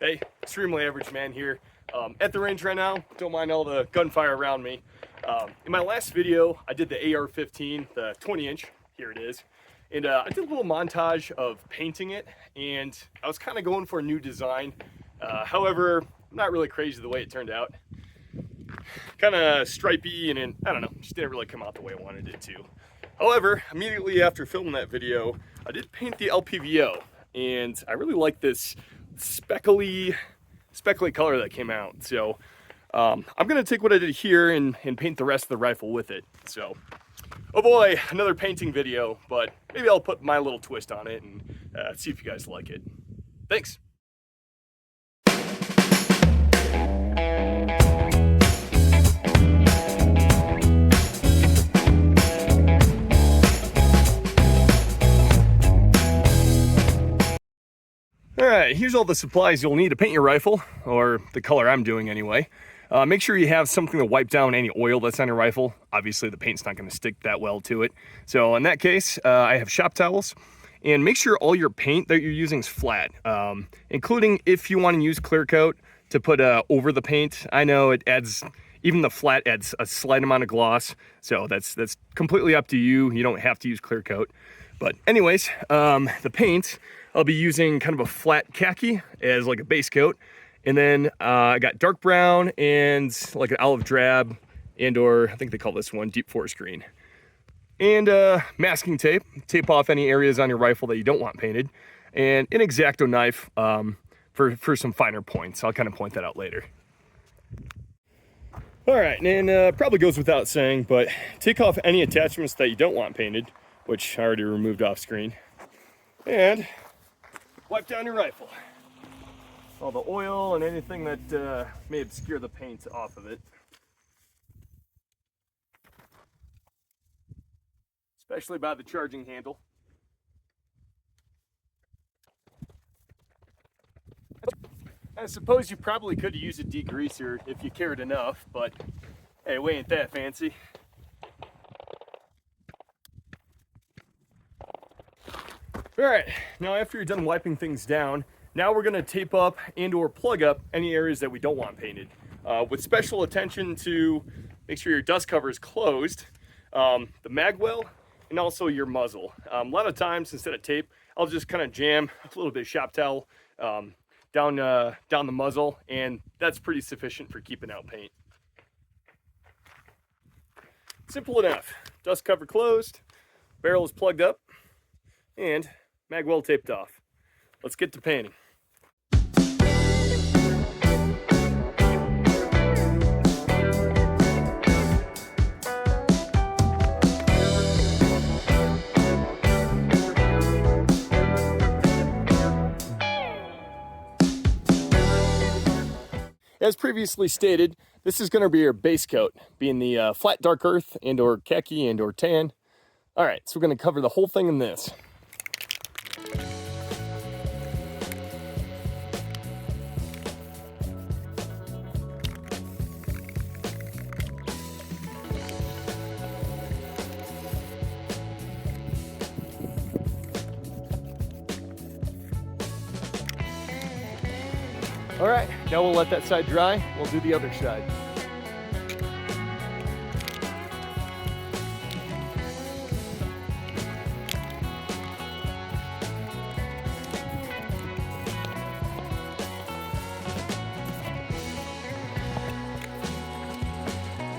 Hey, extremely average man here. At the range right now, don't mind all the gunfire around me. In my last video, I did the AR-15, the 20-inch, here it is. And I did a little montage of painting it, and I was kind of going for a new design. However, not really crazy the way it turned out. Kind of stripey, and I don't know, just didn't really come out the way I wanted it to. However, immediately after filming that video, I did paint the LPVO, and I really like this speckly color that came out. So I'm gonna take what I did here and paint the rest of the rifle with it. So, oh boy, another painting video, but maybe I'll put my little twist on it and see if you guys like it. Thanks. Alright, here's all the supplies you'll need to paint your rifle, or the color I'm doing anyway. Make sure you have something to wipe down any oil that's on your rifle. Obviously the paint's not going to stick that well to it. So in that case, I have shop towels. And make sure all your paint that you're using is flat, including if you want to use clear coat to put over the paint. I know it adds, even the flat adds a slight amount of gloss, so that's completely up to you. You don't have to use clear coat. But anyways, the paint, I'll be using kind of a flat khaki as like a base coat. And then I got dark brown and like an olive drab, and or I think they call this one deep forest green. And masking tape, tape off any areas on your rifle that you don't want painted. And an Exacto knife for some finer points. I'll kind of point that out later. All right, and probably goes without saying, but take off any attachments that you don't want painted, which I already removed off screen. And wipe down your rifle. All the oil and anything that may obscure the paint off of it. Especially by the charging handle. I suppose you probably could use a degreaser if you cared enough, but hey, we ain't that fancy. Alright, now after you're done wiping things down, now we're going to tape up and or plug up any areas that we don't want painted. With special attention to make sure your dust cover is closed, the mag well, and also your muzzle. A lot of times instead of tape, I'll just kind of jam a little bit of shop towel down the muzzle, and that's pretty sufficient for keeping out paint. Simple enough. Dust cover closed, barrel is plugged up, and mag well taped off. Let's get to painting. As previously stated, this is going to be your base coat, being the flat dark earth and or khaki and or tan. All right, so we're going to cover the whole thing in this. All right, now we'll let that side dry. We'll do the other side.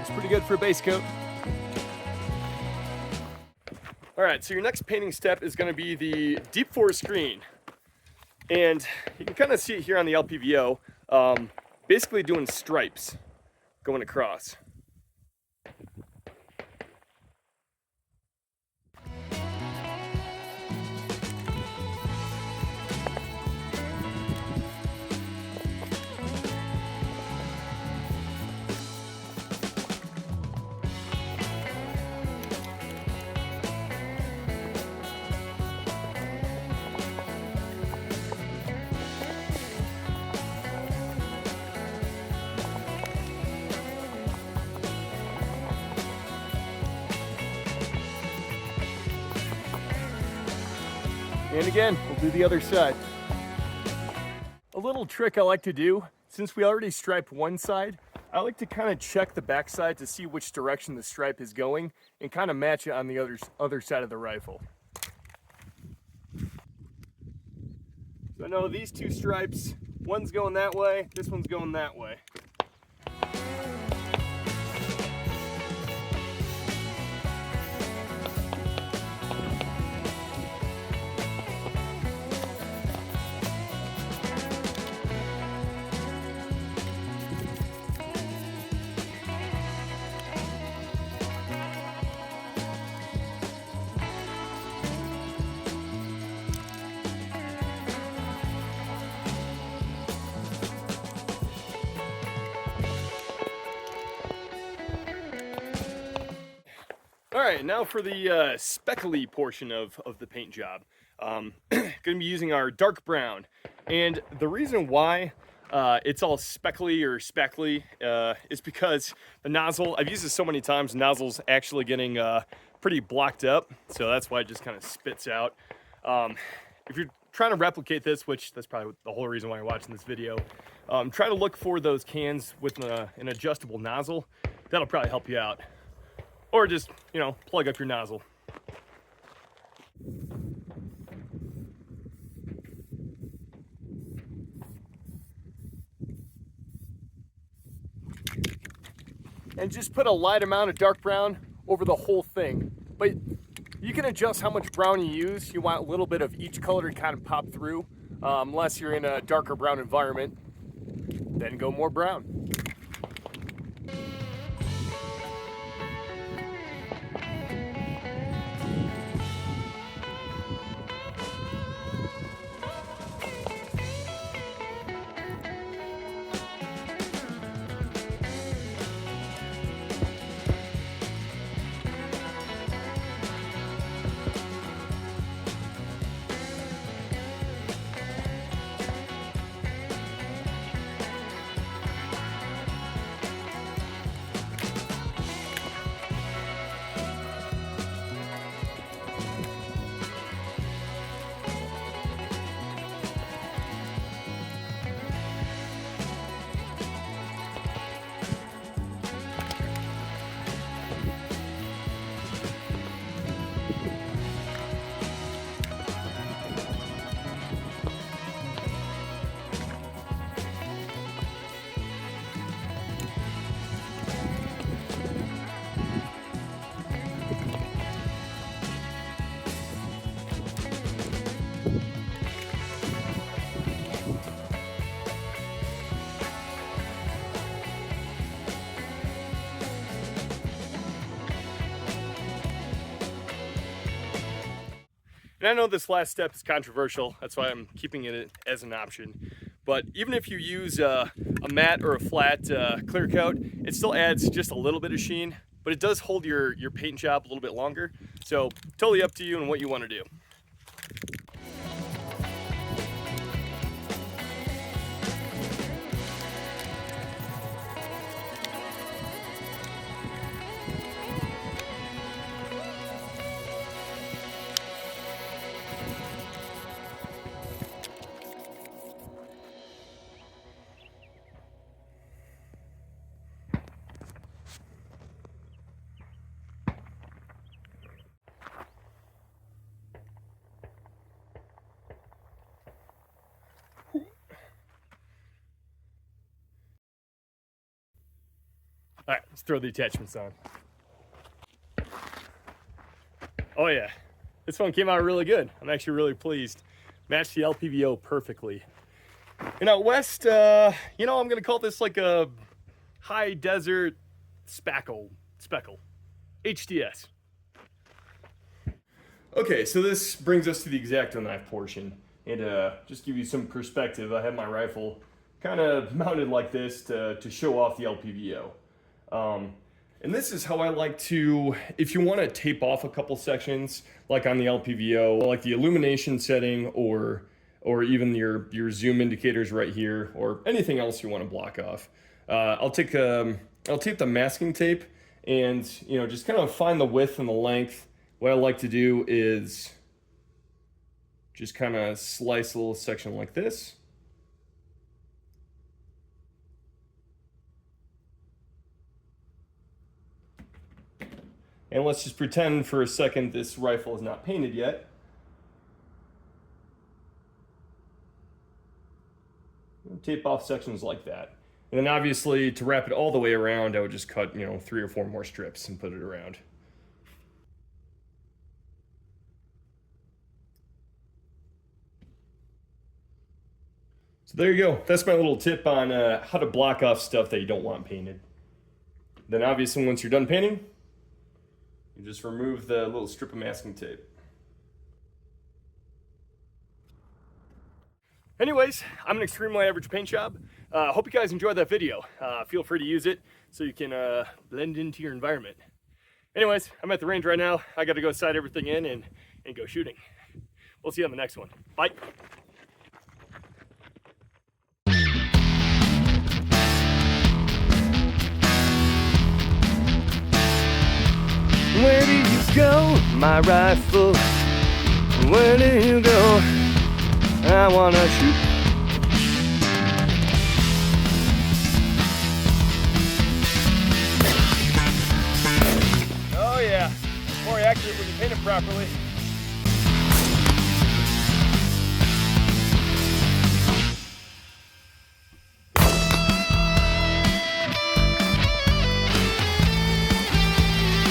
It's pretty good for a base coat. All right, so your next painting step is going to be the deep forest green. And you can kind of see it here on the LPVO, basically doing stripes going across. And again, we'll do the other side. A little trick I like to do, since we already striped one side, I like to kind of check the back side to see which direction the stripe is going and kind of match it on the other side of the rifle. So I know these two stripes, one's going that way, this one's going that way. All right, now for the speckly portion of the paint job. Going to be using our dark brown. And the reason why it's all speckly or speckly is because the nozzle, I've used this so many times, the nozzle's actually getting pretty blocked up. So that's why it just kind of spits out. If you're trying to replicate this, which that's probably the whole reason why you're watching this video, try to look for those cans with an adjustable nozzle. That'll probably help you out. Or just, you know, plug up your nozzle. And just put a light amount of dark brown over the whole thing. But you can adjust how much brown you use. You want a little bit of each color to kind of pop through, unless you're in a darker brown environment. Then go more brown. And I know this last step is controversial, that's why I'm keeping it as an option. But even if you use a matte or a flat clear coat, it still adds just a little bit of sheen, but it does hold your paint job a little bit longer. So totally up to you and what you want to do. All right, let's throw the attachments on. Oh yeah, this one came out really good. I'm actually really pleased. Matched the LPVO perfectly. And out west, you know, I'm gonna call this like a high desert Speckle, HDS. Okay, so this brings us to the Exacto knife portion. And just give you some perspective, I have my rifle kind of mounted like this to show off the LPVO. And this is how I like to, if you want to tape off a couple sections, like on the LPVO, like the illumination setting or even your zoom indicators right here, or anything else you want to block off. I'll tape the masking tape and, you know, just kind of find the width and the length. What I like to do is just kind of slice a little section like this. And let's just pretend for a second this rifle is not painted yet. Tape off sections like that. And then obviously to wrap it all the way around, I would just cut, 3 or 4 more strips and put it around. So there you go. That's my little tip on how to block off stuff that you don't want painted. Then obviously once you're done painting, you just remove the little strip of masking tape. Anyways, I'm an extremely average paint job. Hope you guys enjoyed that video. Feel free to use it so you can blend into your environment. Anyways, I'm at the range right now. I got to go sight everything in and go shooting. We'll see you on the next one. Bye. Where do you go, my rifle? Where do you go? I wanna shoot. Oh yeah, more accurate when you paint it properly.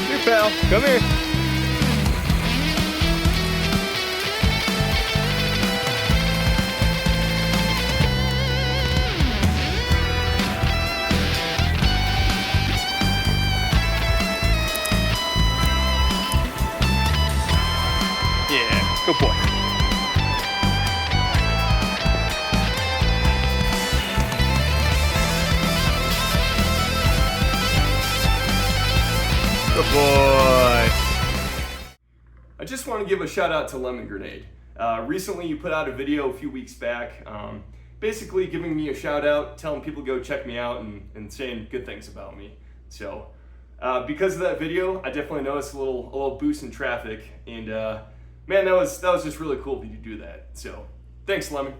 Here, pal, come here. Yeah, good boy. Good boy. I just want to give a shout out to Lemon Grenade. Recently you put out a video a few weeks back, basically giving me a shout out, telling people to go check me out and saying good things about me. So because of that video, I definitely noticed a little boost in traffic, and man, that was just really cool of you to do that. So thanks, Lemon.